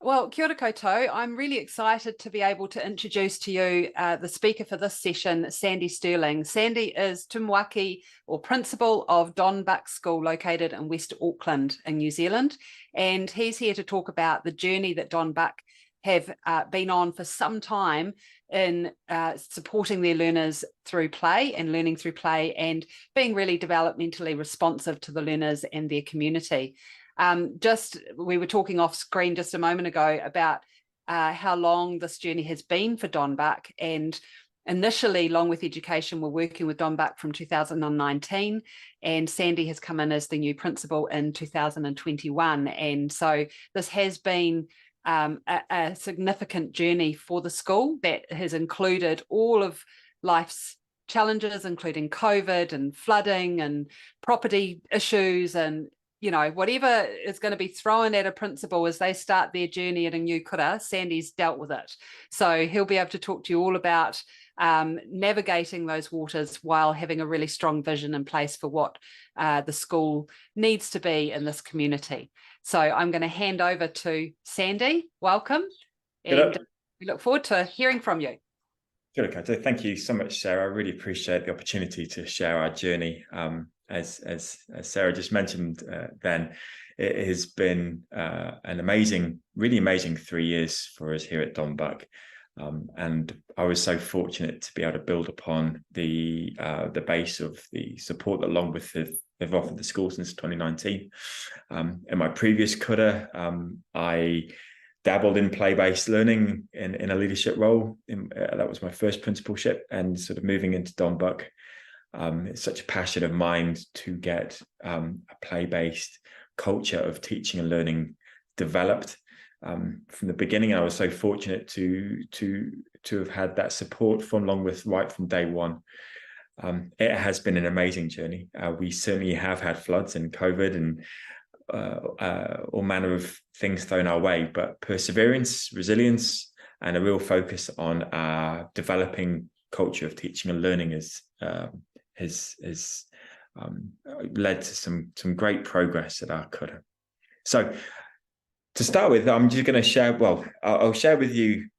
Well, kia ora koutou. I'm really excited to be able to introduce to you the speaker for this session, Sandy Stirling. Sandy is Tumuaki, or principal of Don Buck School, located in West Auckland in New Zealand. And he's here to talk about the journey that Don Buck have been on for some time in supporting their learners through play and learning through play, and being really developmentally responsive to the learners and their community. We were talking off screen just a moment ago about how long this journey has been for Don Buck. And initially, Long With Education were working with Don Buck from 2019, and Sandy has come in as the new principal in 2021. And so this has been a significant journey for the school that has included all of life's challenges, including COVID and flooding and property issues, and whatever is going to be thrown at a principal as they start their journey at a new kura, Sandy's dealt with it. So he'll be able to talk to you all about navigating those waters while having a really strong vision in place for what the school needs to be in this community. So I'm going to hand over to Sandy. Welcome. And we look forward to hearing from you. Good, okay. Thank you so much, Sarah. I really appreciate the opportunity to share our journey. As Sarah just mentioned, then it has been an amazing, really amazing 3 years for us here at Don Buck. And I was so fortunate to be able to build upon the base of the support that Long With they've offered the school since 2019. In my previous kura, I dabbled in play-based learning in a leadership role. That was my first principalship, and sort of moving into Don Buck. It's such a passion of mine to get a play-based culture of teaching and learning developed. From the beginning, I was so fortunate to have had that support from Long With right from day one. It has been an amazing journey. We certainly have had floods and COVID and all manner of things thrown our way, but perseverance, resilience, and a real focus on developing culture of teaching and learning has led to some great progress at our kura. So to start with, I'm just going to share, I'll share with you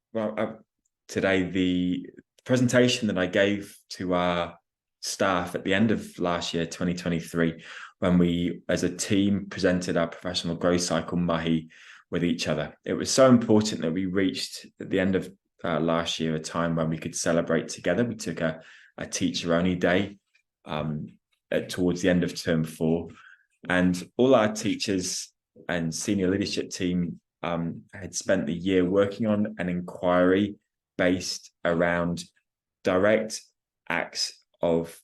today the presentation that I gave to our staff at the end of last year, 2023, when we, as a team, presented our professional growth cycle mahi with each other. It was so important that we reached, at the end of last year, a time when we could celebrate together. We took a teacher-only day towards the end of term 4, and all our teachers and senior leadership team had spent the year working on an inquiry based around direct acts of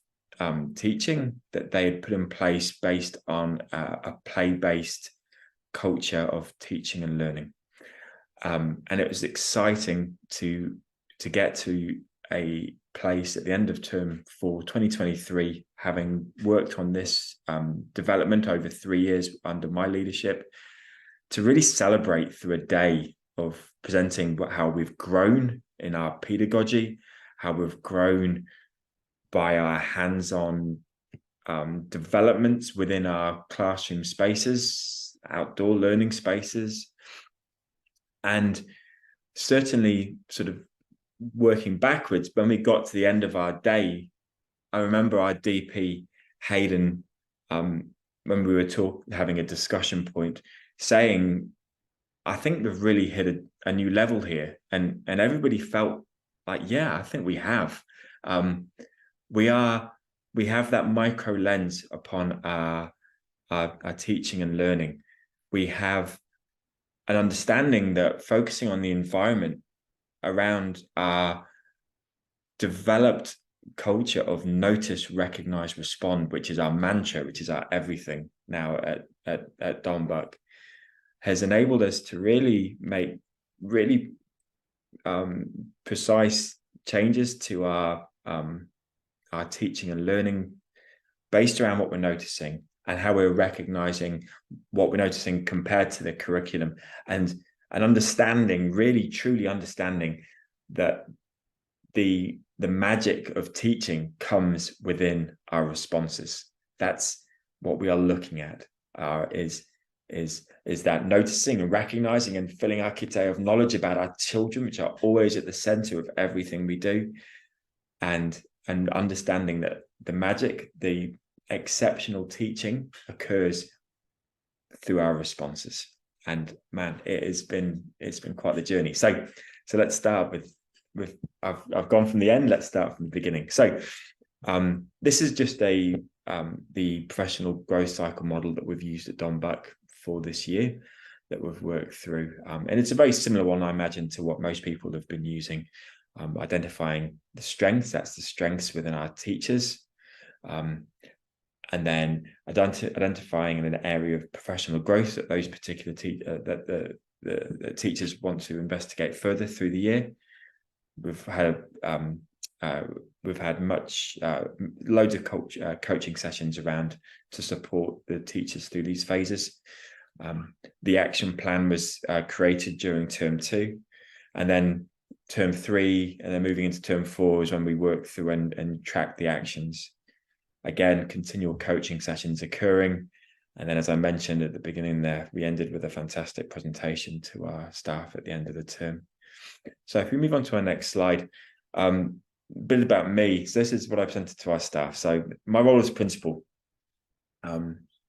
teaching that they had put in place based on a play-based culture of teaching and learning. And it was exciting to get to a place at the end of term 4 2023, having worked on this development over 3 years under my leadership, to really celebrate through a day of presenting how we've grown in our pedagogy, how we've grown by our hands-on developments within our classroom spaces, outdoor learning spaces, and certainly sort of working backwards. When we got to the end of our day, I remember our DP Hayden, when we were having a discussion point, saying, I think we've really hit a new level here, and everybody felt like, yeah, I think we have. We have that micro lens upon our teaching and learning. We have an understanding that focusing on the environment around our developed culture of notice, recognize, respond, which is our mantra, which is our everything now at Don Buck, has enabled us to really make really precise changes to our teaching and learning based around what we're noticing and how we're recognizing what we're noticing compared to the curriculum, and understanding, really truly understanding that the magic of teaching comes within our responses. That's what we are looking at, is is that noticing and recognizing and filling our kite of knowledge about our children, which are always at the center of everything we do, and understanding that the magic, the exceptional teaching occurs through our responses. And man, it's been quite the journey. So let's start with I've gone from the end. Let's start from the beginning. So this is just the professional growth cycle model that we've used at Donbuck for this year, that we've worked through. And it's a very similar one, I imagine, to what most people have been using. Identifying the strengths, that's the strengths within our teachers. And then identifying an area of professional growth that those particular the teachers want to investigate further through the year. We've had loads of coaching sessions around to support the teachers through these phases. The action plan was created during term 2, and then term 3, and then moving into term 4 is when we work through and track the actions. Again, continual coaching sessions occurring. And then, as I mentioned at the beginning there, we ended with a fantastic presentation to our staff at the end of the term. So if we move on to our next slide, a bit about me. So this is what I presented to our staff. So my role as principal,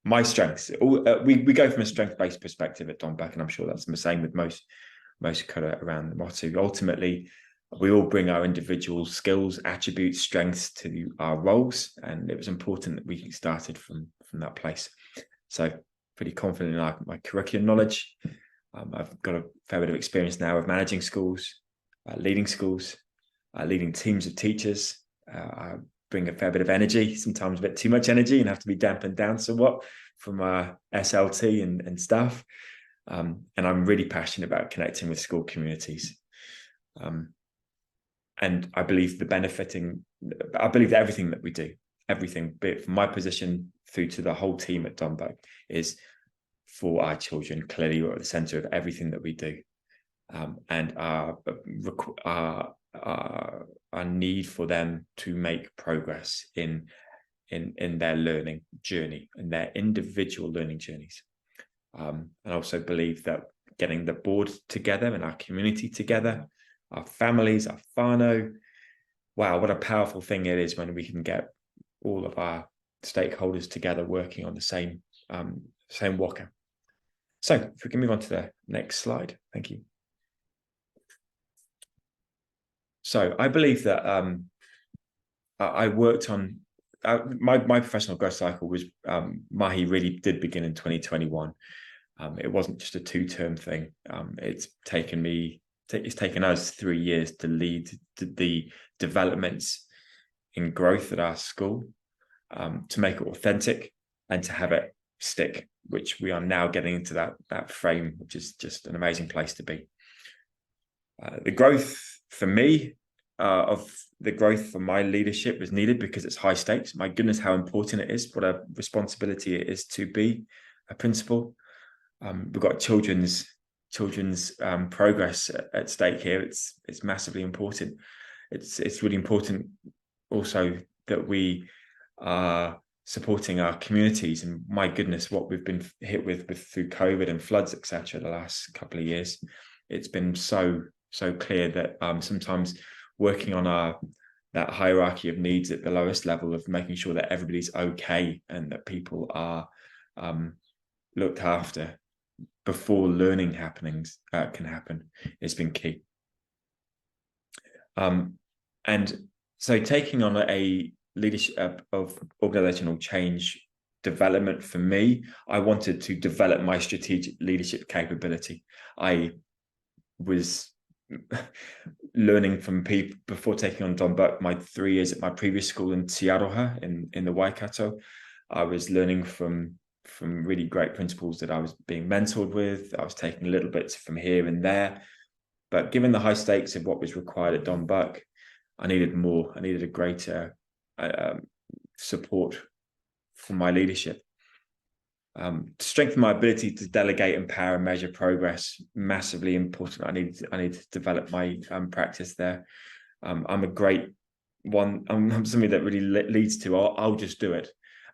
my strengths, we go from a strength-based perspective at Donbuck, and I'm sure that's the same with most kura around the motto. Ultimately, we all bring our individual skills, attributes, strengths to our roles, and it was important that we started from that place. So pretty confident in my curriculum knowledge. I've got a fair bit of experience now of managing schools, leading teams of teachers. I bring a fair bit of energy, sometimes a bit too much energy, and have to be dampened down somewhat from our SLT and staff. And I'm really passionate about connecting with school communities. And I believe that everything that we do, everything, be it from my position through to the whole team at Donbuck, is for our children. Clearly, we're at the center of everything that we do. And our need for them to make progress in their learning journey, in their individual learning journeys. And I also believe that getting the board together and our community together, our families, our whānau, wow, what a powerful thing it is when we can get all of our stakeholders together working on the same waka. So if we can move on to the next slide. Thank you. So I believe that I worked on my professional growth cycle was Mahi really did begin in 2021. It wasn't just a 2-term thing. It's taken us 3 years to lead the developments in growth at our school, to make it authentic and to have it stick, which we are now getting into that frame, which is just an amazing place to be. The growth for me, of the growth for my leadership was needed because it's high stakes. My goodness, how important it is, what a responsibility it is to be a principal. We've got children's progress at stake here. It's massively important. It's really important also that we are supporting our communities. And my goodness, what we've been hit with through COVID and floods, etc., the last couple of years, it's been so clear that sometimes working on that hierarchy of needs at the lowest level of making sure that everybody's okay and that people are looked after before learning happenings can happen has been key. And so taking on a leadership of organizational change development, for me, I wanted to develop my strategic leadership capability. I was learning from people before taking on Donbuck, my 3 years at my previous school in Te Aroha in the Waikato. I was learning from really great principals that I was being mentored with. I was taking little bits from here and there, but given the high stakes of what was required at Donbuck, I needed more. I needed a greater support from my leadership. To strengthen my ability to delegate, empower, and measure progress, massively important. I need to develop my practice there. I'm a great one. I'm somebody that really leads to I'll just do it.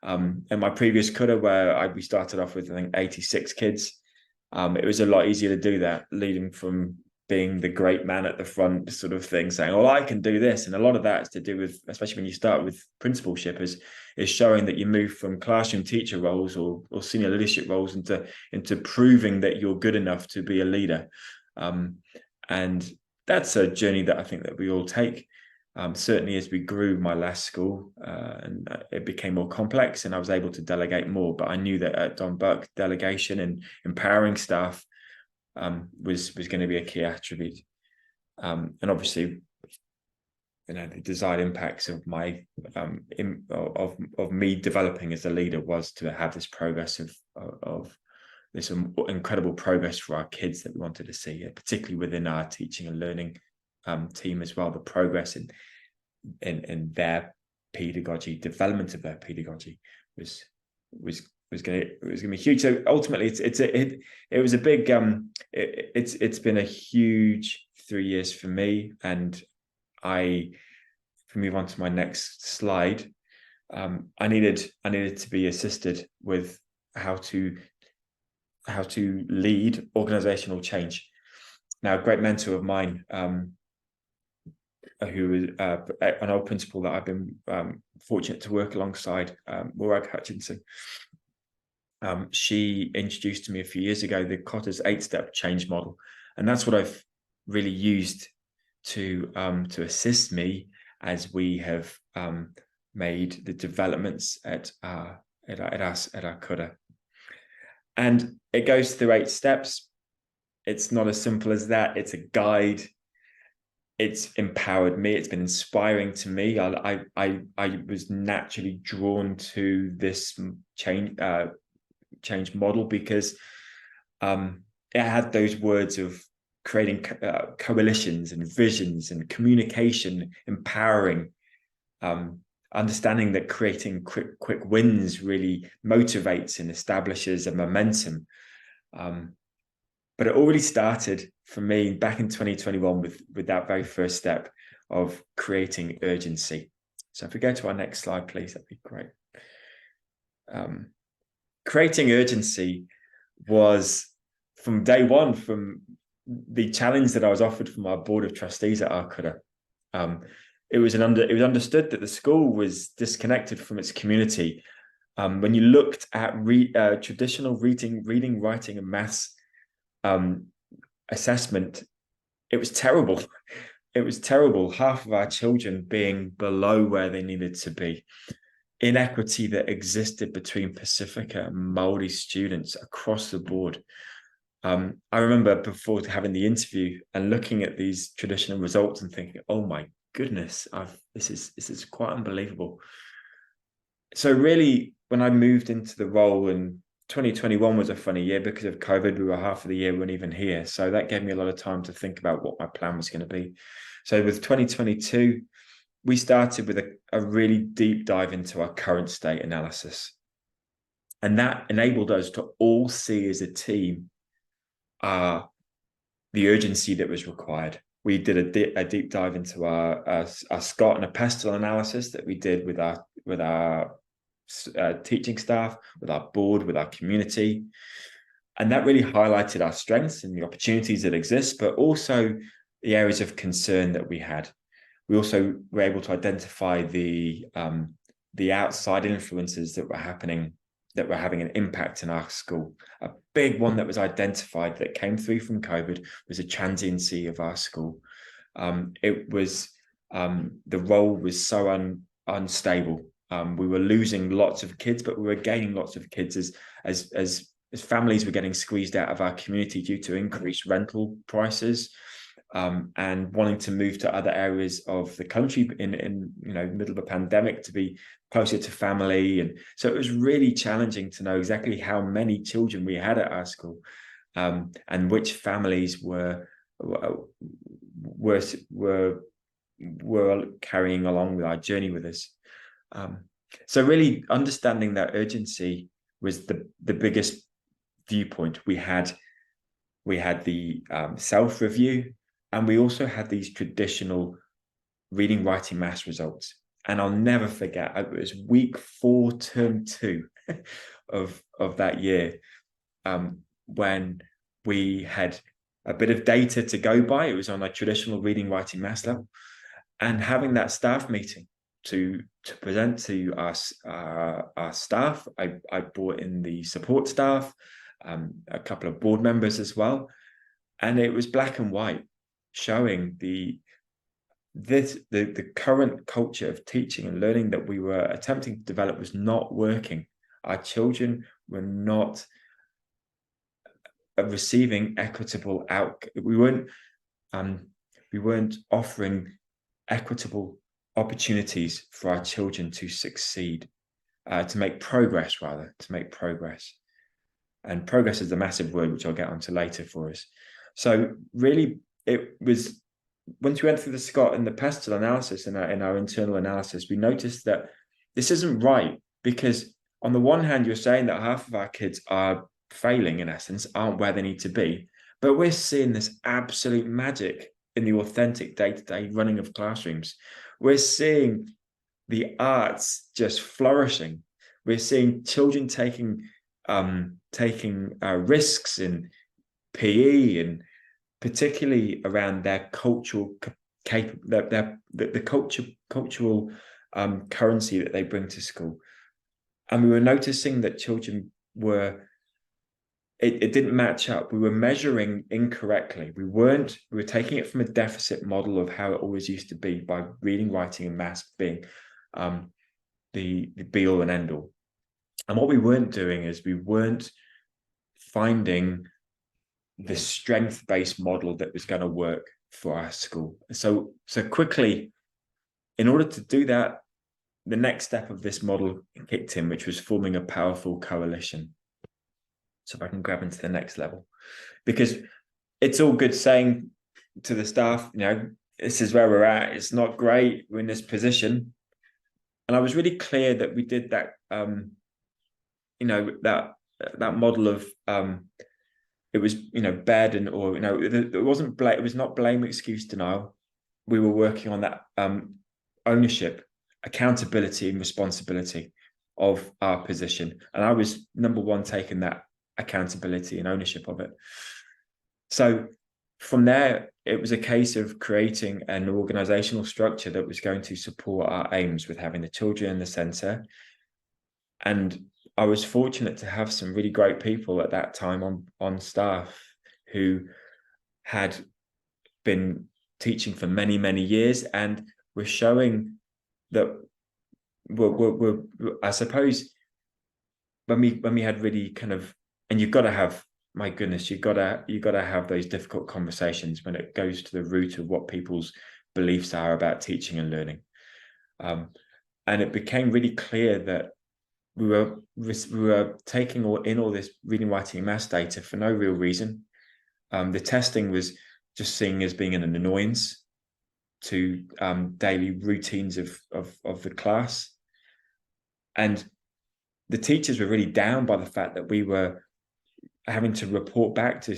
In my previous kura, where we started off with, I think, 86 kids, it was a lot easier to do that, leading from being the great man at the front sort of thing, saying, well, I can do this. And a lot of that is to do with, especially when you start with principalship, is showing that you move from classroom teacher roles or senior leadership roles into proving that you're good enough to be a leader. And that's a journey that I think that we all take. Certainly as we grew my last school, and it became more complex and I was able to delegate more, but I knew that at Don Buck, delegation and empowering staff was going to be a key attribute. And obviously, the desired impacts of my of me developing as a leader was to have this progress of this incredible progress for our kids that we wanted to see, particularly within our teaching and learning team as well. The progress in their pedagogy, development of their pedagogy was going to be huge. So ultimately, it was a big it's been a huge 3 years for me. And if we move on to my next slide, I needed to be assisted with how to lead organizational change. Now, a great mentor of mine, who is an old principal that I've been fortunate to work alongside, Morag Hutchinson, she introduced to me a few years ago the Kotter's 8-step change model, and that's what I've really used to assist me as we have made the developments at our kura. And it goes through 8 steps. It's not as simple as that. It's a guide. It's empowered me. It's been inspiring to me. I was naturally drawn to this change model because it had those words of creating coalitions and visions and communication, empowering, understanding that creating quick wins really motivates and establishes a momentum. But it already started for me back in 2021 with that very first step of creating urgency. So if we go to our next slide, please, that'd be great. Creating urgency was from day one, from the challenge that I was offered from our board of trustees at our kura. It was understood that the school was disconnected from its community. When you looked at traditional reading, writing, and maths assessment, it was terrible. It was terrible. Half of our children being below where they needed to be. Inequity that existed between Pacifica and Māori students across the board. I remember before having the interview and looking at these traditional results and thinking, "Oh my goodness, this is quite unbelievable." So really, when I moved into the role, and 2021 was a funny year because of COVID. We were half of the year we weren't even here, so that gave me a lot of time to think about what my plan was going to be. So with 2022, we started with a really deep dive into our current state analysis, and that enabled us to all see as a team the urgency that was required. We did a deep dive into our SCOT and a pestle analysis that we did with our teaching staff, with our board, with our community, and that really highlighted our strengths and the opportunities that exist, but also the areas of concern that we had. We also were able to identify the outside influences that were having an impact in our school. A big one that was identified that came through from COVID was a transiency of our school. It was the role was so unstable. We were losing lots of kids, but we were gaining lots of kids as families were getting squeezed out of our community due to increased rental prices, and wanting to move to other areas of the country in middle of a pandemic to be closer to family. And so it was really challenging to know exactly how many children we had at our school, and which families were carrying along with our journey with us. So really understanding that urgency was the biggest viewpoint. We had the self-review, and we also had these traditional reading, writing, maths results. And I'll never forget, it was week 4, term 2 of that year, when we had a bit of data to go by. It was on a traditional reading, writing, maths level, and having that staff meeting to present to us, our staff. I brought in the support staff, a couple of board members as well, and it was black and white, showing the current culture of teaching and learning that we were attempting to develop was not working. Our children were not receiving equitable we weren't offering equitable opportunities for our children to succeed, to make progress. And progress is a massive word, which I'll get onto later for us. So really, it was, once we went through the Scott and the pestle analysis in our internal analysis, we noticed that this isn't right, because on the one hand, you're saying that half of our kids are failing, in essence, aren't where they need to be, but we're seeing this absolute magic in the authentic day-to-day running of classrooms. We're seeing the arts just flourishing. We're seeing children taking risks in PE, and particularly around their cultural cultural currency that they bring to school. And we were noticing that children were, it didn't match up. We were measuring incorrectly. We were taking it from a deficit model of how it always used to be, by reading, writing, and maths being the be all and end all. And what we weren't doing is we weren't finding the strength-based model that was going to work for our school. So quickly, in order to do that, the next step of this model kicked in, which was forming a powerful coalition. So if I can grab into the next level, because it's all good saying to the staff, this is where we're at. It's not great. We're in this position. And I was really clear that we did that, that model of, it was, bad, and, or, it wasn't blame. It was not blame, excuse, denial. We were working on that ownership, accountability, and responsibility of our position. And I was number one, taking that accountability and ownership of it. So from there, it was a case of creating an organizational structure that was going to support our aims, with having the children in the center. And I was fortunate to have some really great people at that time on staff who had been teaching for many, many years, and were showing that we're I suppose when we had really kind of, and you've got to have, my goodness, you've got to have those difficult conversations when it goes to the root of what people's beliefs are about teaching and learning. And it became really clear that we were taking all this reading, writing, and maths data for no real reason. The testing was just seen as being an annoyance to daily routines of the class. And the teachers were really down by the fact that we were having to report back to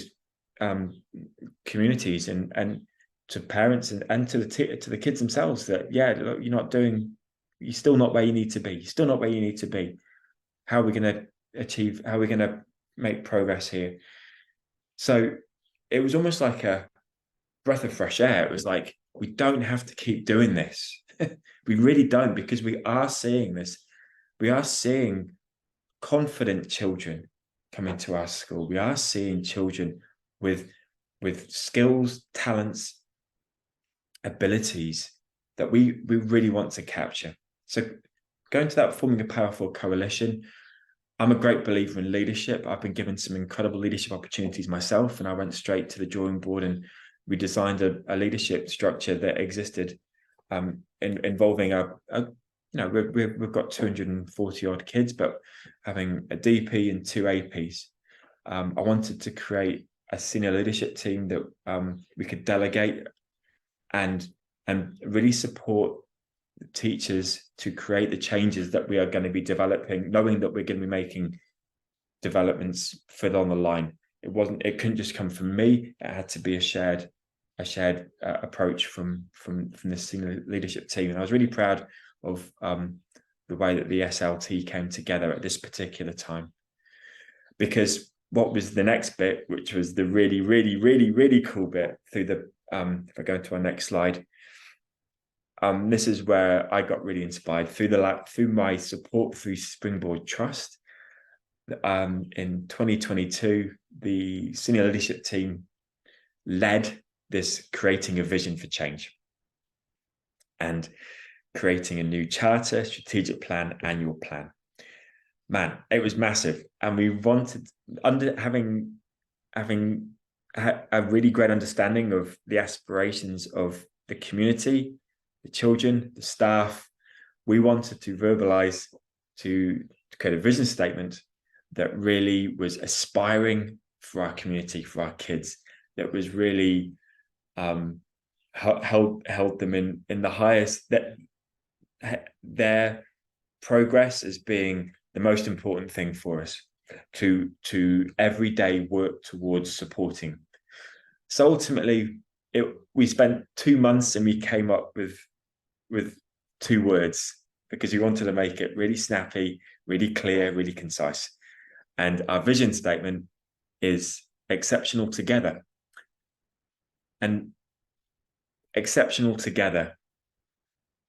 communities and to parents and to the kids themselves that, look, you're still not where you need to be. You're still not where you need to be. How are we going to achieve? How are we going to make progress here? So it was almost like a breath of fresh air. It was like, we don't have to keep doing this. We really don't, because we are seeing this. We are seeing confident children come into our school. We are seeing children with skills, talents, abilities that we really want to capture. So going to that, forming a powerful coalition, I'm a great believer in leadership. I've been given some incredible leadership opportunities myself, and I went straight to the drawing board, and we designed a leadership structure that existed, involving we've got 240 odd kids, but having a DP and 2 APs. I wanted to create a senior leadership team that we could delegate and really support the teachers to create the changes that we are going to be developing, knowing that we're going to be making developments further on the line. It couldn't just come from me. It had to be a shared approach from the senior leadership team. And I was really proud of the way that the SLT came together at this particular time. Because what was the next bit, which was the really, really, really, really cool bit through the, if I go to our next slide, this is where I got really inspired through my support through Springboard Trust. In 2022, the senior leadership team led this creating a vision for change and creating a new charter, strategic plan, annual plan. Man, it was massive. And we wanted, having a really great understanding of the aspirations of the community, the children, the staff, we wanted to verbalize, to create a vision statement that really was aspiring for our community, for our kids, that was really held them in the highest, that their progress as being the most important thing for us, to every day work towards supporting. So ultimately, we spent 2 months and we came up with 2 words, because we wanted to make it really snappy, really clear, really concise. And our vision statement is exceptional together. And exceptional together,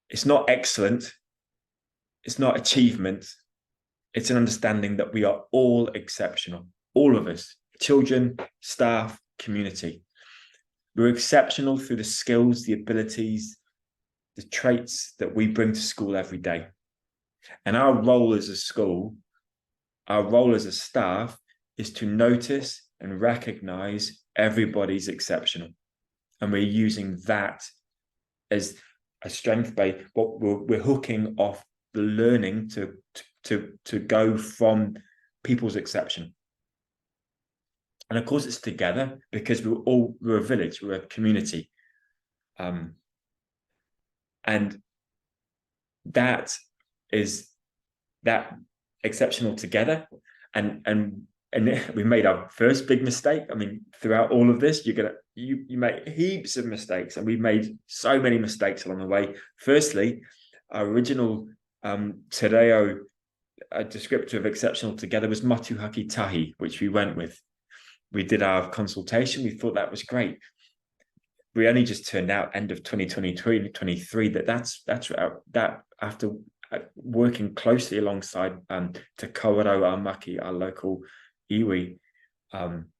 it's not excellent, it's not achievement, it's an understanding that we are all exceptional, all of us, children, staff, community. We're exceptional through the skills, the abilities, the traits that we bring to school every day. And our role as a school, our role as a staff, is to notice and recognize everybody's exceptional. And we're using that as a strength base, but we're hooking off the learning to go from people's exception. And of course, it's together, because we're a village, we're a community. And that is that exceptional together. And we made our first big mistake. I mean, throughout all of this, you make heaps of mistakes, and we've made so many mistakes along the way. Firstly, our original Te Reo descriptor of exceptional together was Motuhake Tahi, which we went with. We did our consultation. We thought that was great. We only just turned out end of 2023 that after working closely alongside Te Kawerau Maki, our local iwi,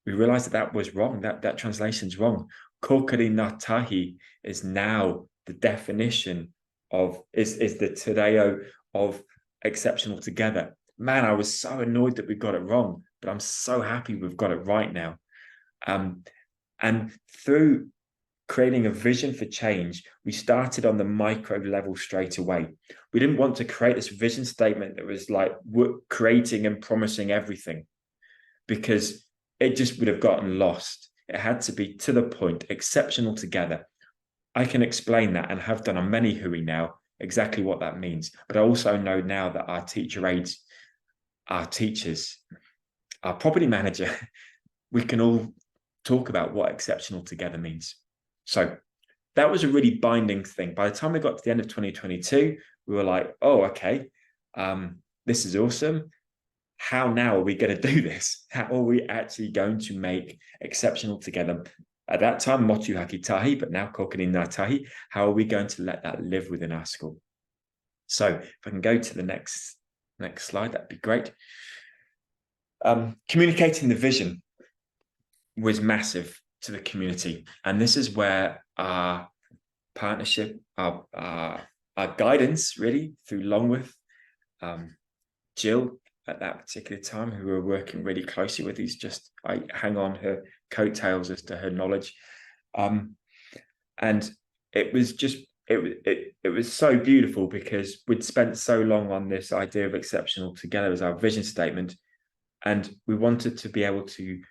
we realized that was wrong. That translation's wrong. Kokari Ngā Tahi is now the definition of, is the Te Reo of exceptional together. Man, I was so annoyed that we got it wrong, but I'm so happy we've got it right now. And through creating a vision for change, we started on the micro level straight away. We didn't want to create this vision statement that was like creating and promising everything, because it just would have gotten lost. It had to be to the point, exceptional together. I can explain that, and have done on many hui now, exactly what that means. But I also know now that our teacher aides, our teachers, our property manager, we can all talk about what exceptional together means. So that was a really binding thing. By the time we got to the end of 2022, we were like, oh, okay, this is awesome. How now are we going to do this? How are we actually going to make exceptional together? At that time, Motuhake Tahi, but now Kokari Ngā Tahi. How are we going to let that live within our school? So if I can go to the next slide, that'd be great. Communicating the vision was massive to the community. And this is where our partnership, our guidance, really, through Longworth, Jill, at that particular time, who we were working really closely with, I hang on her coattails as to her knowledge. And it was just, it was so beautiful, because we'd spent so long on this idea of exceptional together as our vision statement. And we wanted to be able to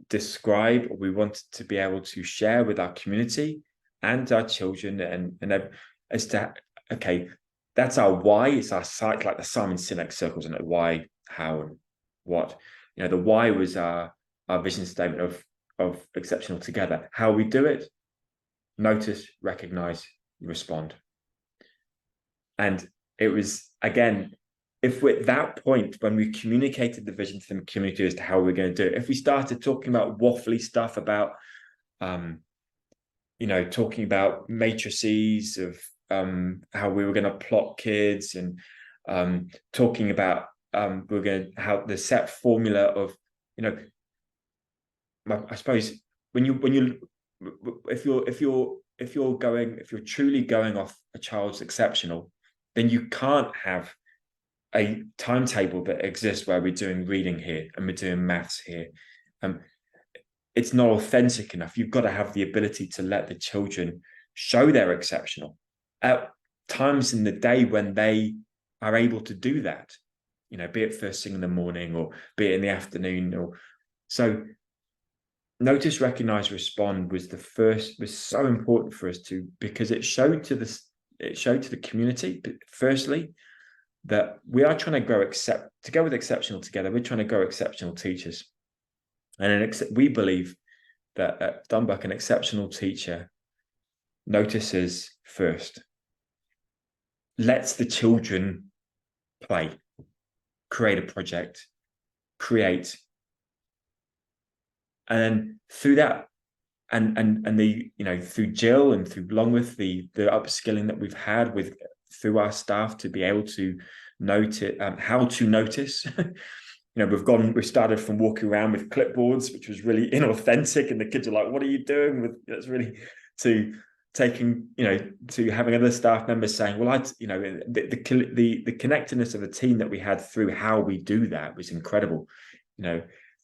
describe, or we wanted to be able to share with our community and our children, and as to, okay, that's our why. It's our site, like the Simon Sinek circles, and why, how, and what. You know, the why was our vision statement of exceptional together. How we do it: notice, recognize, respond. And it was, again, if we're at that point when we communicated the vision to the community as to how we're going to do it, if we started talking about waffly stuff about, talking about matrices of how we were going to plot kids, and talking about we're going to how the set formula of, I suppose if you're truly going off a child's exceptional, then you can't have a timetable that exists where we're doing reading here and we're doing maths here. It's not authentic enough. You've got to have the ability to let the children show they're exceptional at times in the day when they are able to do that, be it first thing in the morning or be it in the afternoon. Or so notice, recognize, respond was so important for us because it showed to the community, firstly, that we are trying to grow together with exceptional together. We're trying to grow exceptional teachers. And we believe that at Dunbuck, an exceptional teacher notices first, lets the children play, create a project, create. And then through that, and through Jill and through Longworth, the upskilling that we've had through our staff to be able to notice how to notice. We've started from walking around with clipboards, which was really inauthentic, and the kids are like, "What are you doing?" That's really to taking, to having other staff members saying, "Well, the connectedness of the team that we had through how we do that was incredible."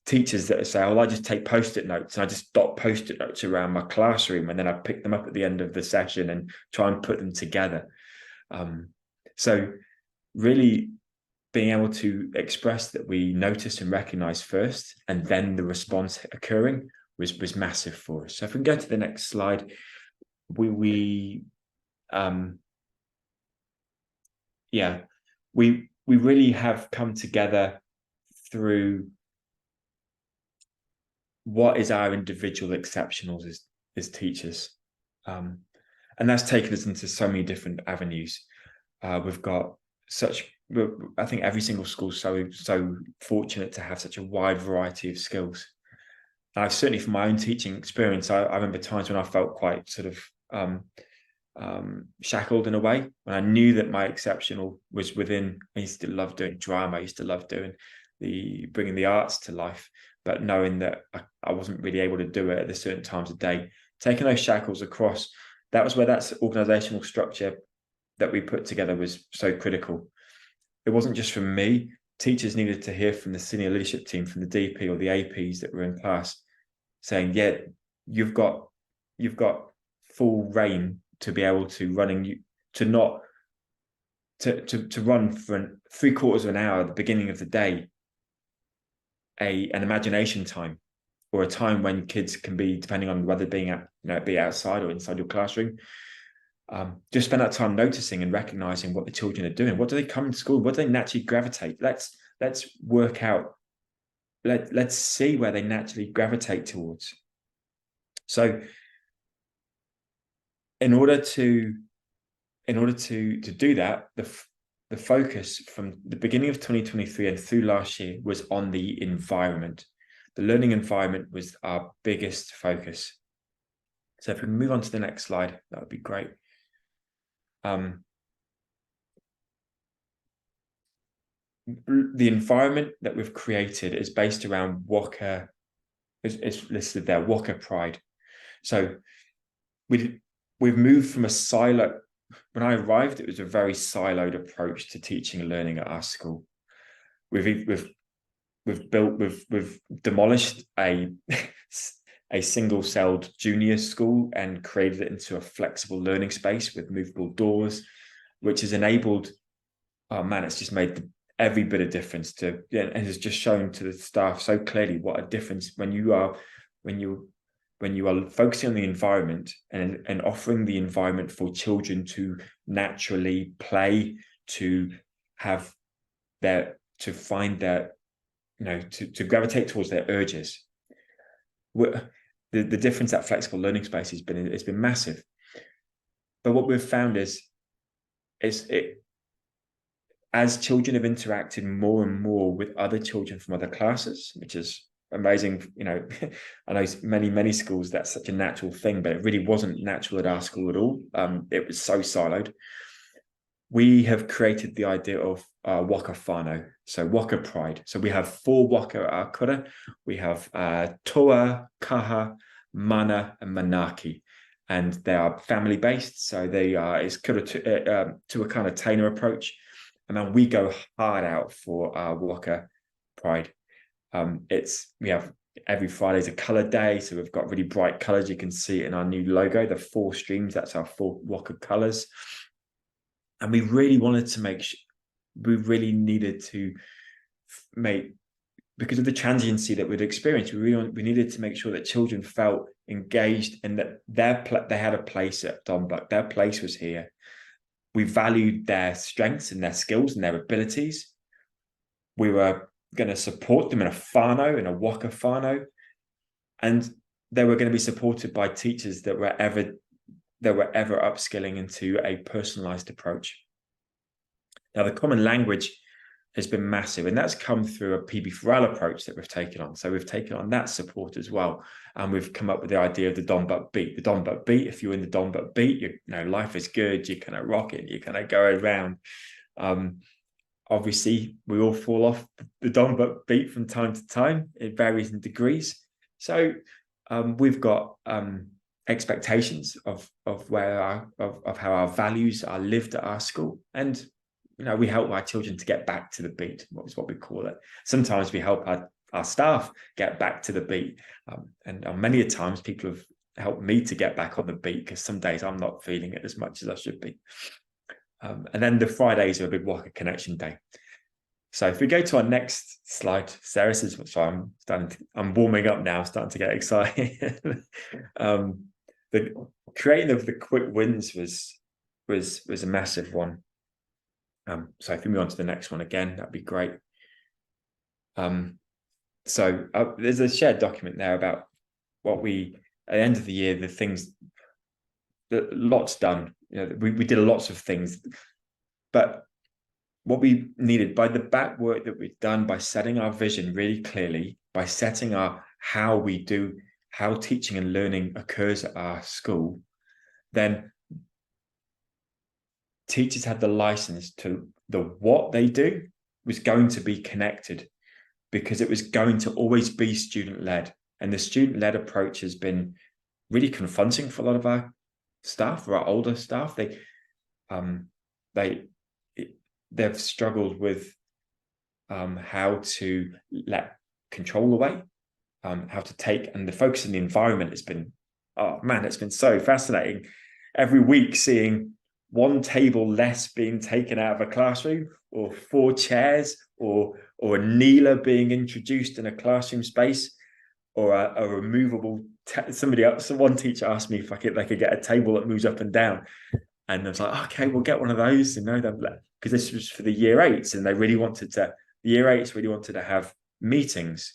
Teachers that say, "Oh, I just take post-it notes and I just dot post-it notes around my classroom, and then I pick them up at the end of the session and try and put them together." So really being able to express that we notice and recognize first, and then the response occurring was massive for us. So if we can go to the next slide, we really have come together through what is our individual exceptionals as teachers, and that's taken us into so many different avenues. We've got I think every single school is so fortunate to have such a wide variety of skills. I've certainly, from my own teaching experience, I remember times when I felt quite sort of shackled in a way, when I knew that my exceptional was within. I used to love doing drama. I used to love doing bringing the arts to life, but knowing that I wasn't really able to do it at the certain times of day, taking those shackles across, that was where that organizational structure that we put together was so critical. It wasn't just from me. Teachers needed to hear from the senior leadership team, from the DP or the APs that were in class, saying, "Yeah, you've got full reign to be able to to run for 3/4 of an hour at the beginning of the day, an imagination time, or a time when kids can be, depending on whether be outside or inside your classroom, just spend that time noticing and recognizing what the children are doing. What do they come to school? What do they naturally gravitate? Let's work out. Let's see where they naturally gravitate towards." So in order to do that, the focus from the beginning of 2023 and through last year was on the environment. The learning environment was our biggest focus. So if we move on to the next slide, that would be great. The environment that we've created is based around Waka, is listed there, Waka Pride. So we've moved from a silo. When I arrived, it was a very siloed approach to teaching and learning at our school. We've demolished a single-celled junior school and created it into a flexible learning space with movable doors, which has enabled, it's just made every bit of difference and has just shown to the staff so clearly what a difference when you are focusing on the environment and offering the environment for children to naturally play, to find their, to gravitate towards their urges. The difference that flexible learning space has been massive. But what we've found is as children have interacted more and more with other children from other classes, which is amazing. You know, I know many schools that's such a natural thing, but it really wasn't natural at our school at all. It was so siloed. We have created the idea of waka whānau, so waka pride. So we have 4 waka at our kura. We have toa, kaha, mana, and manaki, and they are family based. So they are it's kura to a kind of Tainer approach, and then we go hard out for our waka pride. We have every Friday is a color day, so we've got really bright colors. You can see it in our new logo, the 4 streams. That's our 4 waka colors. And we really wanted to we really needed to make, because of the transiency that we'd experienced, we needed to make sure that children felt engaged and that they had a place at Donbuck. Their place was here. We valued their strengths and their skills and their abilities. We were going to support them in a whānau, in a waka whānau, and they were going to be supported by teachers that were ever upskilling into a personalized approach. Now, the common language has been massive, and that's come through a PB4L approach that we've taken on. So we've taken on that support as well, and we've come up with the idea of the Donbuck beat. The Donbuck beat, if you're in the Donbuck beat, you know, life is good, you kind of rock it, you kind of go around. Obviously, we all fall off the Donbuck beat from time to time. It varies in degrees. So we've got expectations of how our values are lived at our school, and you know, we help our children to get back to the beat. What is what we call it. Sometimes we help our staff get back to the beat, and many a times people have helped me to get back on the beat, because some days I'm not feeling it as much as I should be. And then the Fridays are a big Waka Connection Day. So if we go to our next slide, Sarah says, sorry, I'm warming up now, starting to get excited. The creating of the quick wins was a massive one. So if we move on to the next one again, that'd be great. So there's a shared document there about what we, at the end of the year, the things, lots done. You know, we did lots of things, but what we needed, by the back work that we've done, by setting our vision really clearly, by setting our how teaching and learning occurs at our school, then teachers had the license to what they do was going to be connected, because it was going to always be student-led. And the student-led approach has been really confronting for a lot of our staff, or our older staff. They've struggled with how to let control away, how to take, and the focus in the environment has been, oh man, it's been so fascinating. Every week seeing 1 table less being taken out of a classroom, or 4 chairs, or a kneeler being introduced in a classroom space, or a removable. One teacher asked me if they could get a table that moves up and down, and I was like, okay, we'll get one of those. You know, because this was for the year 8s, and the year 8s really wanted to have meetings,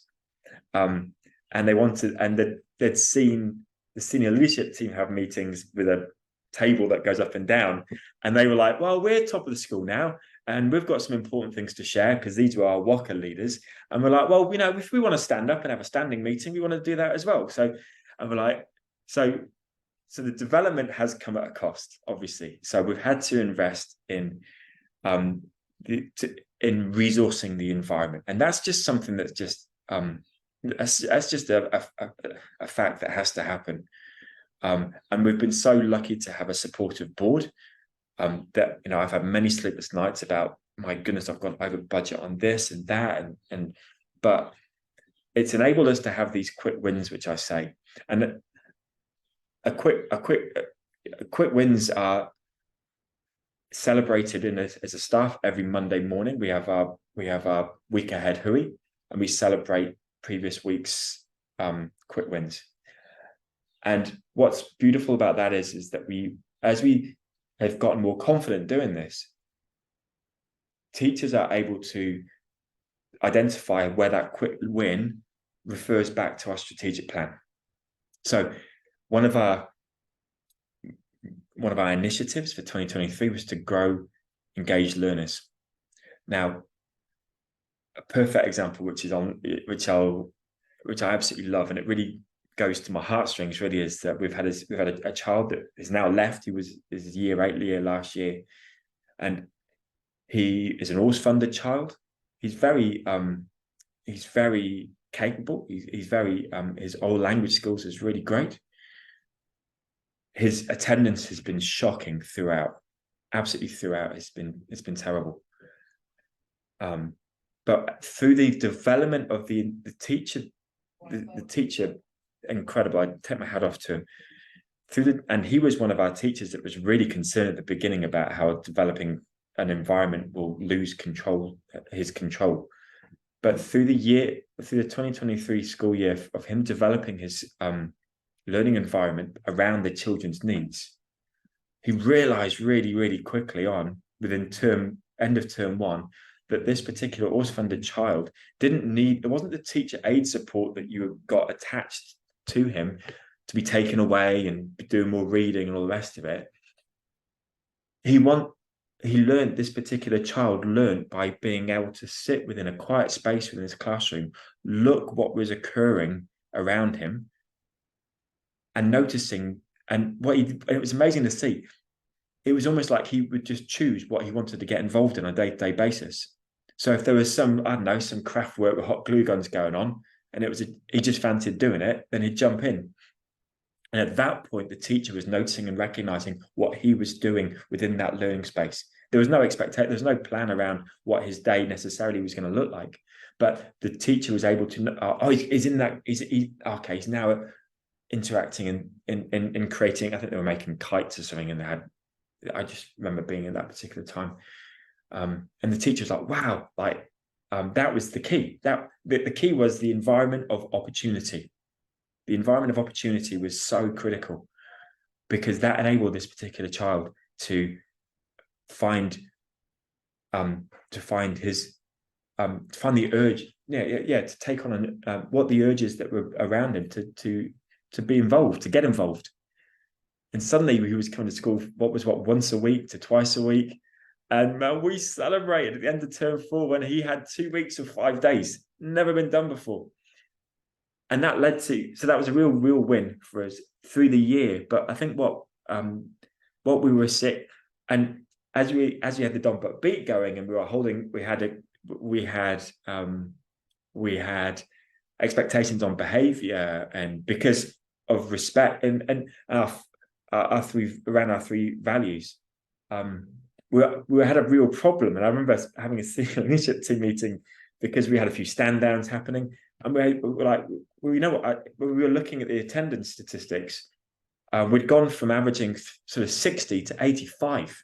and they'd seen the senior leadership team have meetings with a table that goes up and down, and they were like, well, we're top of the school now, and we've got some important things to share, because these were our Waka leaders, and we're like, well, you know, if we want to stand up and have a standing meeting, we want to do that as well. So, and we're like, so the development has come at a cost, obviously. So we've had to invest in resourcing the environment, and that's just something that's just that's just a fact that has to happen. And we've been so lucky to have a supportive board, that, you know, I've had many sleepless nights about, my goodness, I've gone over budget on this and that, but it's enabled us to have these quick wins, which I say, and quick wins are celebrated as a staff every Monday morning. We have our week ahead hui, and we celebrate previous week's quick wins. And what's beautiful about that is that as we have gotten more confident doing this, teachers are able to identify where that quick win refers back to our strategic plan. So one of our initiatives for 2023 was to grow engaged learners. Now, a perfect example, which I absolutely love, and it really goes to my heartstrings, really, is that we've had a child that is now left. He was his year 8 year last year, and he is an AWS funded child. He's very capable. He's very his old language skills is really great. His attendance has been shocking throughout, absolutely throughout. It's been terrible. But through the development of the teacher, the teacher, incredible. I take my hat off to him. And he was one of our teachers that was really concerned at the beginning about how developing an environment will lose his control. But through the 2023 school year of him developing his learning environment around the children's needs, he realized really, really quickly on, within end of term 1, that this particular AWS funded child it wasn't the teacher aid support that you got attached to him to be taken away and do more reading and all the rest of it. This particular child learned by being able to sit within a quiet space within his classroom, look what was occurring around him, and noticing, and it was amazing to see. It was almost like he would just choose what he wanted to get involved in on a day-to-day basis. So if there was some craft work with hot glue guns going on, and he just fancied doing it, then he'd jump in. And at that point, the teacher was noticing and recognizing what he was doing within that learning space. There was no expectation, there was no plan around what his day necessarily was going to look like. But the teacher was able to, he's now interacting and creating. I think they were making kites or something, and I just remember being in that particular time. And the teacher was like, wow, that was the key. The key was the environment of opportunity. The environment of opportunity was so critical, because that enabled this particular child to find the urge, to take on what the urges that were around him to be involved, to get involved. And suddenly he was coming to school, once a week to twice a week. And we celebrated at the end of term 4 when he had 2 weeks of 5 days. Never been done before. And that led to, so that was a real win for us through the year. But I think what we were sick, and as we had the Don't But Beat going, and we had expectations on behavior, and because of respect and our three values, we had a real problem. And I remember having a senior leadership team meeting because we had a few stand downs happening, and we were like, well, you know what? We were looking at the attendance statistics. We'd gone from averaging sort of 60 to 85.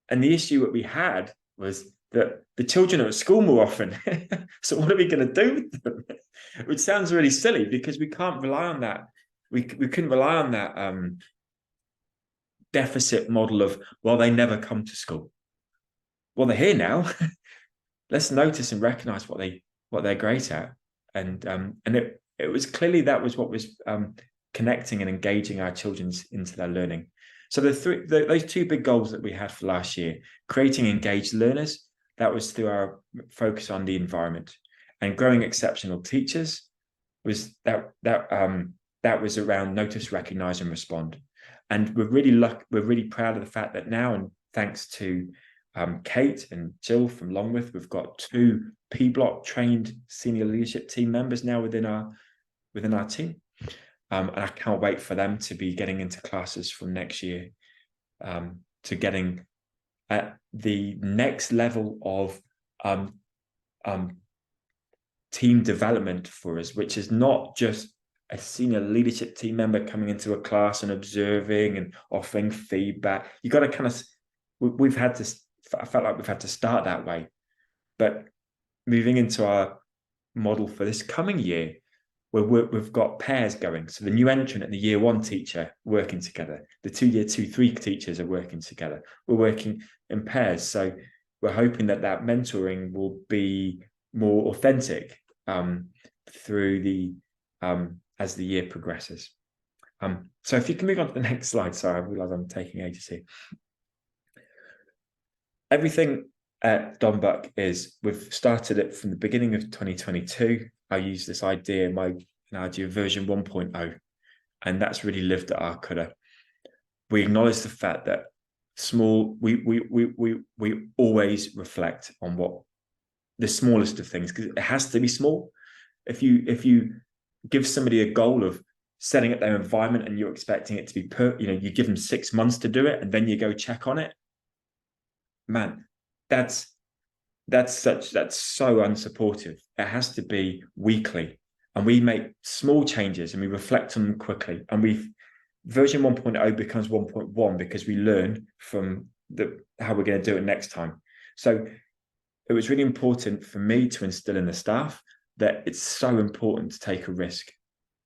And the issue that we had was that the children are at school more often. So what are we going to do with them? Which sounds really silly, because we can't rely on that. We couldn't rely on that deficit model of, well, they never come to school. Well, they're here now. Let's notice and recognize what they're great at. And it was clearly that was what was connecting and engaging our children into their learning. So those 2 big goals that we had for last year, creating engaged learners, that was through our focus on the environment, and growing exceptional teachers was that was around notice, recognize, and respond. And we're really proud of the fact that now, and thanks to Kate and Jill from Longmouth, we've got 2 P-Block trained senior leadership team members now within our team. And I can't wait for them to be getting into classes from next year, to getting at the next level of team development for us, which is not just a senior leadership team member coming into a class and observing and offering feedback. You got to kind of, I felt like we've had to start that way. But moving into our model for this coming year, we've got pairs going. So the new entrant and the year 1 teacher working together. The 2 year 2-3 teachers are working together. We're working in pairs. So we're hoping that mentoring will be more authentic through as the year progresses. So if you can move on to the next slide. Sorry, I realize I'm taking ages here. everything at Donbuck is, we've started it from the beginning of 2022. I use this idea, my analogy of version 1.0, and that's really lived at our Kura. We acknowledge the fact that we always reflect on what the smallest of things, because it has to be small. If you give somebody a goal of setting up their environment and you're expecting it to be you give them 6 months to do it and then you go check on it, man, that's so unsupportive. It has to be weekly, and we make small changes and we reflect on them quickly, and version 1.0 becomes 1.1 because we learn from how we're going to do it next time. So it was really important for me to instill in the staff that it's so important to take a risk,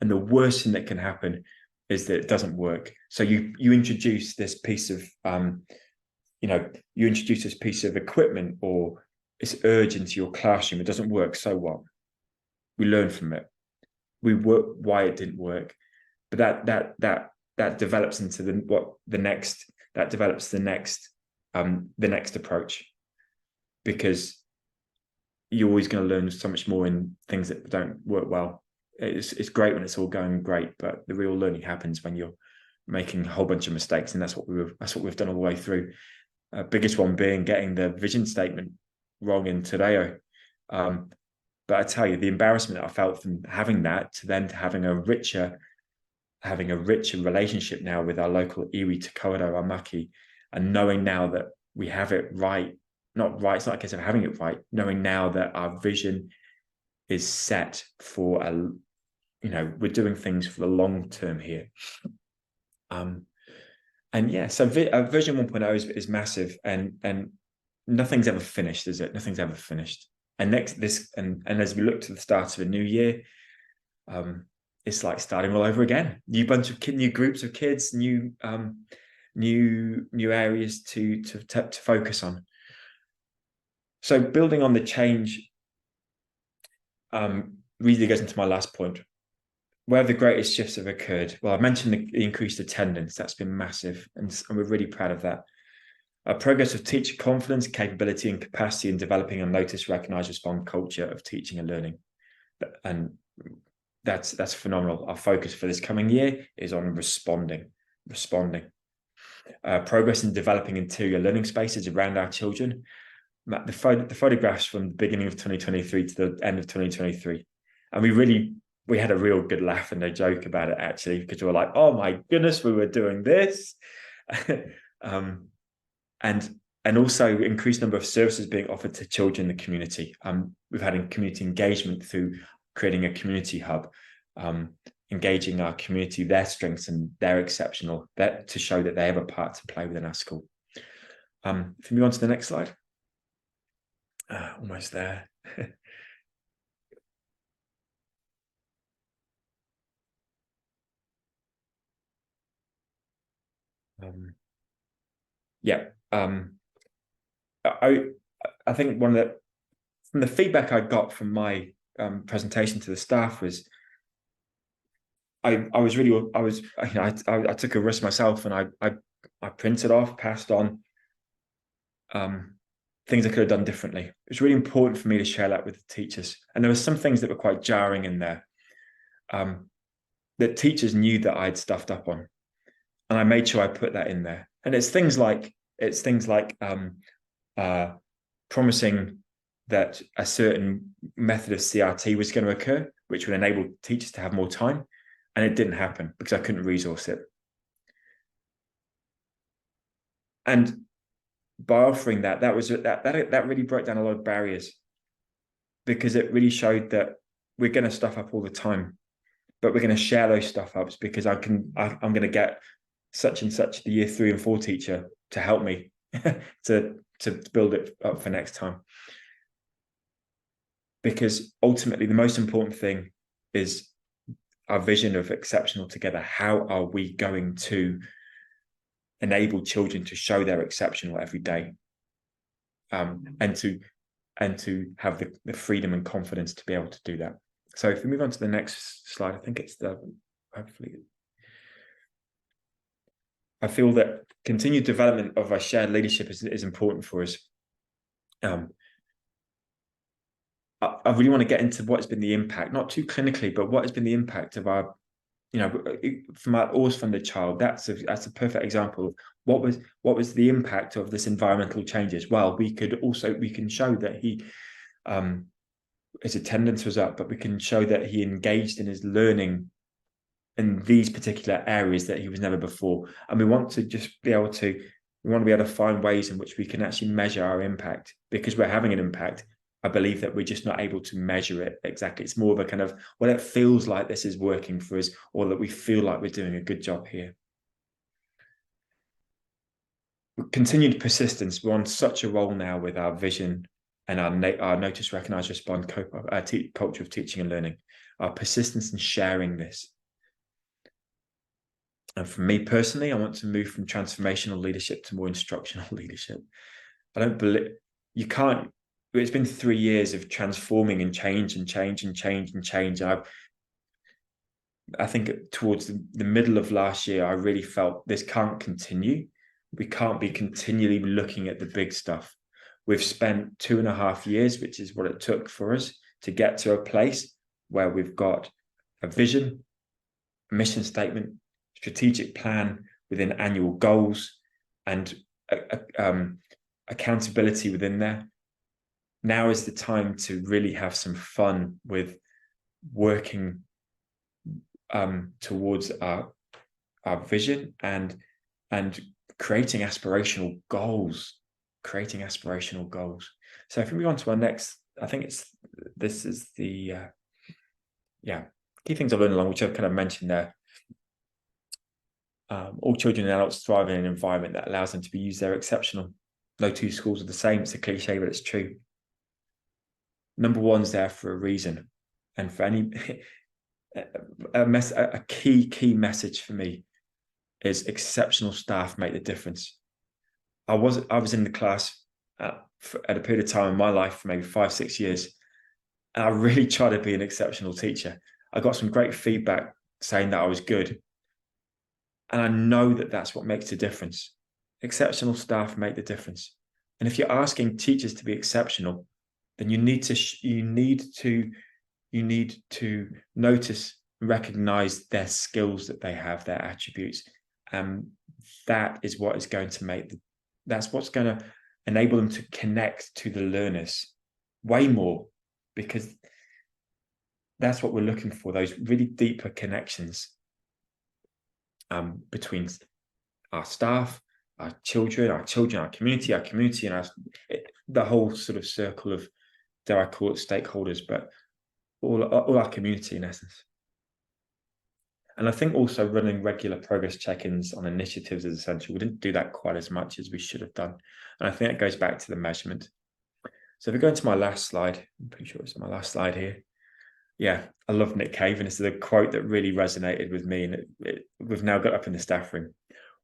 and the worst thing that can happen is that it doesn't work. So you introduce this piece of equipment, or it's urgent into your classroom. It doesn't work. So what? We learn from it. We work why it didn't work, but that develops into the next approach, because you're always going to learn so much more in things that don't work well. It's great when it's all going great, but the real learning happens when you're making a whole bunch of mistakes, and that's what we've done all the way through. Biggest one being getting the vision statement wrong in Tadeo. But I tell you, the embarrassment that I felt from having that to having a richer relationship now with our local iwi Te Kawerau Amaki, and knowing now that we have it right. Not right, it's not a case of having it right, knowing now that our vision is set for we're doing things for the long term here. And yeah, so version 1.0 is massive, and nothing's ever finished, is it? Nothing's ever finished. And as we look to the start of a new year, it's like starting all over again. New groups of kids, new areas to focus on. So building on the change really goes into my last point. Where the greatest shifts have occurred? Well, I mentioned the increased attendance. That's been massive, and we're really proud of that. Progress of teacher confidence, capability, and capacity in developing a notice, recognize, respond culture of teaching and learning. And that's phenomenal. Our focus for this coming year is on responding. Progress in developing interior learning spaces around our children. The photographs from the beginning of 2023 to the end of 2023. And we had a real good laugh and a joke about it, actually, because we were like, oh my goodness, we were doing this. And also increased number of services being offered to children in the community. We've had community engagement through creating a community hub, engaging our community, their strengths and their exceptional, to show that they have a part to play within our school. If we move on to the next slide. Almost there. I think from the feedback I got from my presentation to the staff was I took a risk myself, and I printed off, passed on things I could have done differently. It was really important for me to share that with the teachers, and there were some things that were quite jarring in there that teachers knew that I'd stuffed up on, and I made sure I put that in there. And it's things like promising that a certain method of CRT was going to occur, which would enable teachers to have more time, and it didn't happen because I couldn't resource it. And by offering that really broke down a lot of barriers, because it really showed that we're going to stuff up all the time, but we're going to share those stuff ups, because I'm going to get such and such, the year 3 and 4 teacher, to help me to build it up for next time. Because ultimately the most important thing is our vision of exceptional together. How are we going to enable children to show they're exceptional every day, and to have the freedom and confidence to be able to do that? So if we move on to the next slide, I think it's hopefully. I feel that continued development of our shared leadership is important for us. I really want to get into what has been the impact, not too clinically, but what has been the impact of our, from our always funded child. That's a perfect example of what was the impact of this environmental changes. Well, we can show that his attendance was up, but we can show that he engaged in his learning in these particular areas that he was never before. And we want to be able to find ways in which we can actually measure our impact, because we're having an impact. I believe that we're just not able to measure it exactly. It's more of a kind of, well, it feels like this is working for us, or that we feel like we're doing a good job here. Continued persistence. We're on such a roll now with our vision and our notice, recognize, respond culture of teaching and learning. Our persistence in sharing this. And for me personally, I want to move from transformational leadership to more instructional leadership. I don't believe you can't. It's been 3 years of transforming and change and change and change and change. And I think towards the middle of last year, I really felt this can't continue. We can't be continually looking at the big stuff. We've spent 2.5 years, which is what it took for us to get to a place where we've got a vision, a mission statement, strategic plan within annual goals, and accountability within there. Now is the time to really have some fun with working towards our vision and creating aspirational goals. So if we move on to our next, I think this is the key things I've learned along, which I've kind of mentioned there. All children and adults thrive in an environment that allows them to be used. They're exceptional. No two schools are the same. It's a cliche, but it's true. Number one's there for a reason, and for any a key message for me is exceptional staff make the difference. I was in the class at a period of time in my life for maybe 5-6 years, and I really tried to be an exceptional teacher. I got some great feedback saying that I was good, and I know that that's what makes the difference. Exceptional staff make the difference, and if you're asking teachers to be exceptional, then you need to notice, recognize their skills that they have, their attributes, and that is what is going to that's what's going to enable them to connect to the learners way more, because that's what we're looking for, those really deeper connections between our staff, our children, our community, and the whole sort of circle of, dare I call it, stakeholders, but all our community in essence. And I think also running regular progress check-ins on initiatives is essential. We didn't do that quite as much as we should have done. And I think it goes back to the measurement. So if we go into my last slide, I'm pretty sure it's my last slide here. Yeah, I love Nick Cave, and it's the quote that really resonated with me, and we've now got up in the staff room.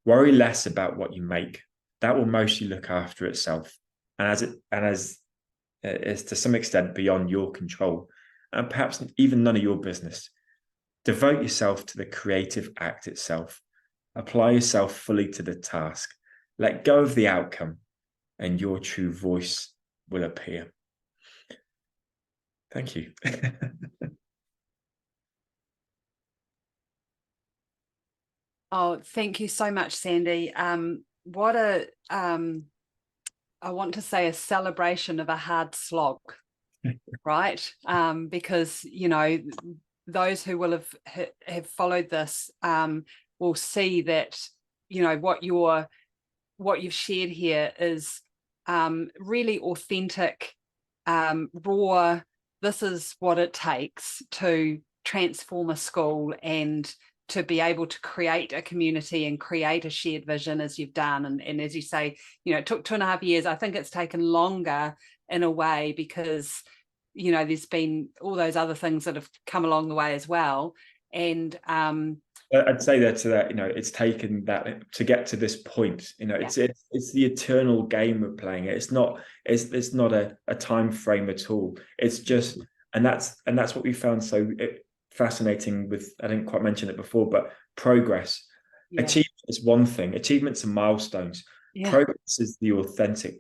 Worry less about what you make. That will mostly look after itself. And as is to some extent beyond your control, and perhaps even none of your business. Devote yourself to the creative act itself. Apply yourself fully to the task. Let go of the outcome, and your true voice will appear. Thank you. Oh, thank you so much, Sandy. What I want to say a celebration of a hard slog, right? Because, those who will have followed this will see that, what you've shared here is really authentic, raw. This is what it takes to transform a school and to be able to create a community and create a shared vision as you've done. And as you say, it took 2.5 years. I think it's taken longer in a way because, there's been all those other things that have come along the way as well. And I'd say that to that, it's taken that to get to this point. It's the eternal game we're playing. It's not a time frame at all. It's just, and that's what we found so fascinating with, I didn't quite mention it before, but progress. Achievement is one thing. Achievements are milestones. Progress is the authentic.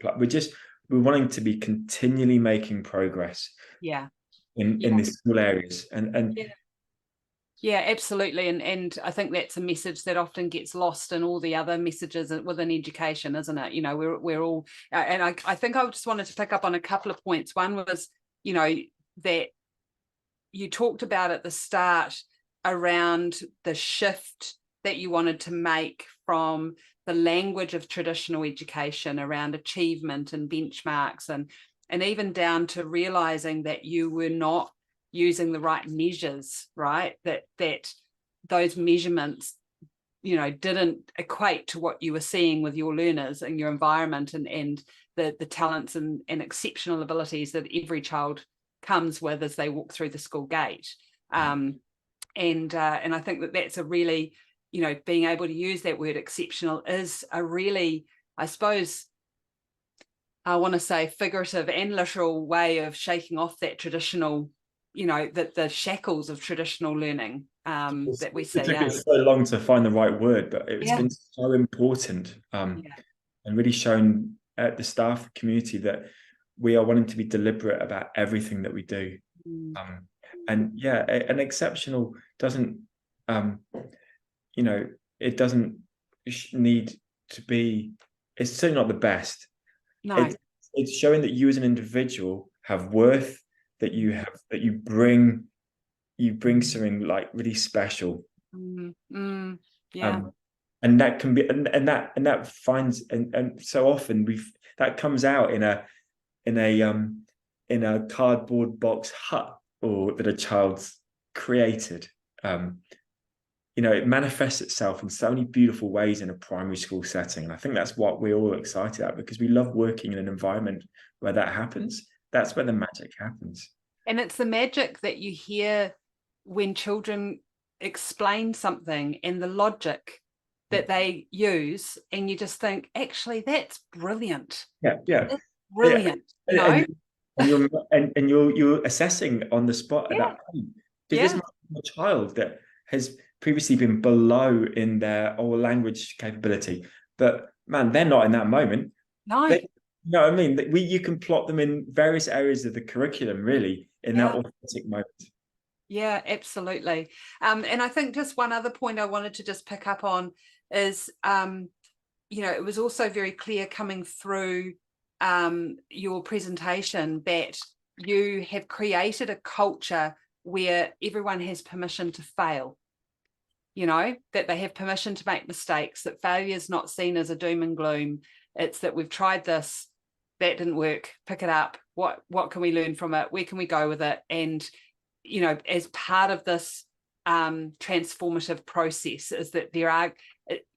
we're wanting to be continually making progress Yeah. in Yeah. the school areas, and Yeah. Yeah, absolutely. And I think that's a message that often gets lost in all the other messages within education, isn't it? You know, we're all, and I think I just wanted to pick up on a couple of points. One was, you know, that you talked about at the start around the shift that you wanted to make from the language of traditional education around achievement and benchmarks, and even down to realizing that you were not using the right measures, right? That those measurements, you know, didn't equate to what you were seeing with your learners and your environment, and the talents and exceptional abilities that every child comes with as they walk through the school gate. And I think that that's a really, you know, being able to use that word exceptional is a really, I suppose, I want to say figurative and literal way of shaking off that traditional, you know, the shackles of traditional learning that we see. it took us so long to find the right word, but it's been so important, and really shown at the staff community that we are wanting to be deliberate about everything that we do. And yeah, an exceptional doesn't, you know, it doesn't need to be, it's certainly not the best. No. It's showing that you as an individual have worth, that you have, that you bring something like really special. Yeah. And that can be, and that finds, and so often that comes out in a cardboard box hut, or that a child's created. You know, it manifests itself in so many beautiful ways in a primary school setting. And I think that's what we're all excited at, because we love working in an environment where that happens. That's where the magic happens. And it's the magic that you hear when children explain something and the logic that they use, and you just think, actually, that's brilliant. Yeah. It's brilliant. Yeah. And you're assessing on the spot at that point. Because this might be a child that has previously been below in their oral language capability, but man, they're not in that moment. No. You know what I mean? You can plot them in various areas of the curriculum, really, in that authentic moment. Yeah, absolutely. And I think just one other point I wanted to just pick up on is, you know, it was also very clear coming through your presentation that you have created a culture where everyone has permission to fail. You know, that they have permission to make mistakes, that failure is not seen as a doom and gloom. It's that we've tried this, that didn't work, pick it up. What can we learn from it? Where can we go with it? And, you know, as part of this transformative process is that there are,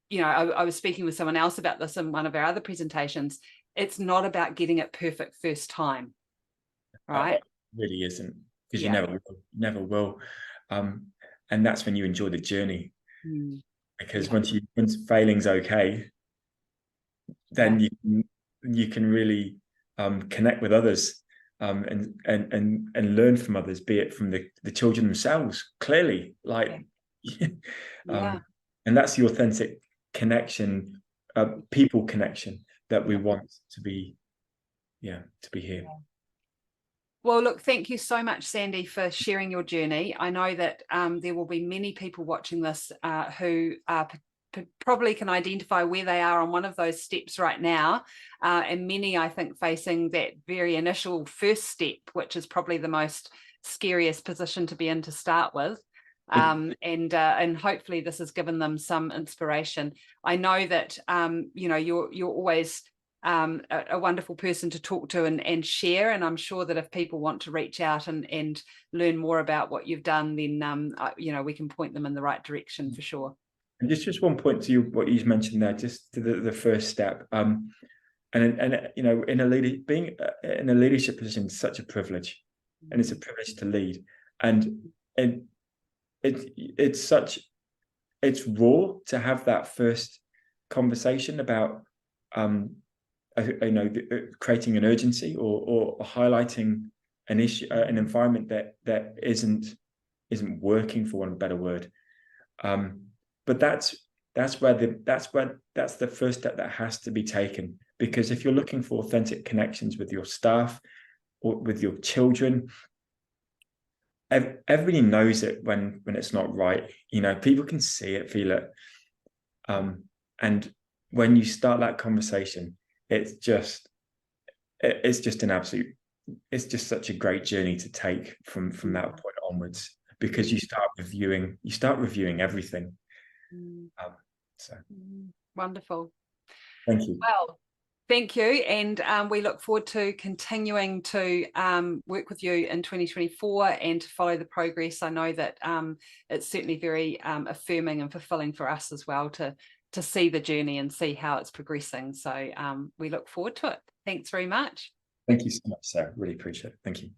you know, I was speaking with someone else about this in one of our other presentations. It's not about getting it perfect first time, right? It really isn't, because you never will. And that's when you enjoy the journey, because once failing's okay, then you can really connect with others, and learn from others, be it from the children themselves, clearly, like and that's the authentic connection, people connection that we want to be here. Well, look, thank you so much, Sandy, for sharing your journey. I know that there will be many people watching this who probably can identify where they are on one of those steps right now, and many, I think, facing that very initial first step, which is probably the most scariest position to be in to start with. And hopefully this has given them some inspiration. I know that you know, you're always a wonderful person to talk to and share, and I'm sure that if people want to reach out and learn more about what you've done, then you know, we can point them in the right direction for sure. And just one point to what you mentioned there, just to the first step, and you know, being in a leadership position is such a privilege, and it's a privilege to lead, and it's raw to have that first conversation about you know, creating an urgency, or highlighting an issue, an environment that isn't working, for want of a better word. But that's the first step that has to be taken, because if you're looking for authentic connections with your staff or with your children, everybody knows it when it's not right. You know, people can see it, feel it. And when you start that conversation, it's just such a great journey to take from that point onwards, because you start reviewing everything. So wonderful. Thank you. Well, thank you, and we look forward to continuing to work with you in 2024 and to follow the progress. I know that it's certainly very affirming and fulfilling for us as well to see the journey and see how it's progressing. So we look forward to it. Thanks very much. Thank you so much, Sarah. Really appreciate it. Thank you.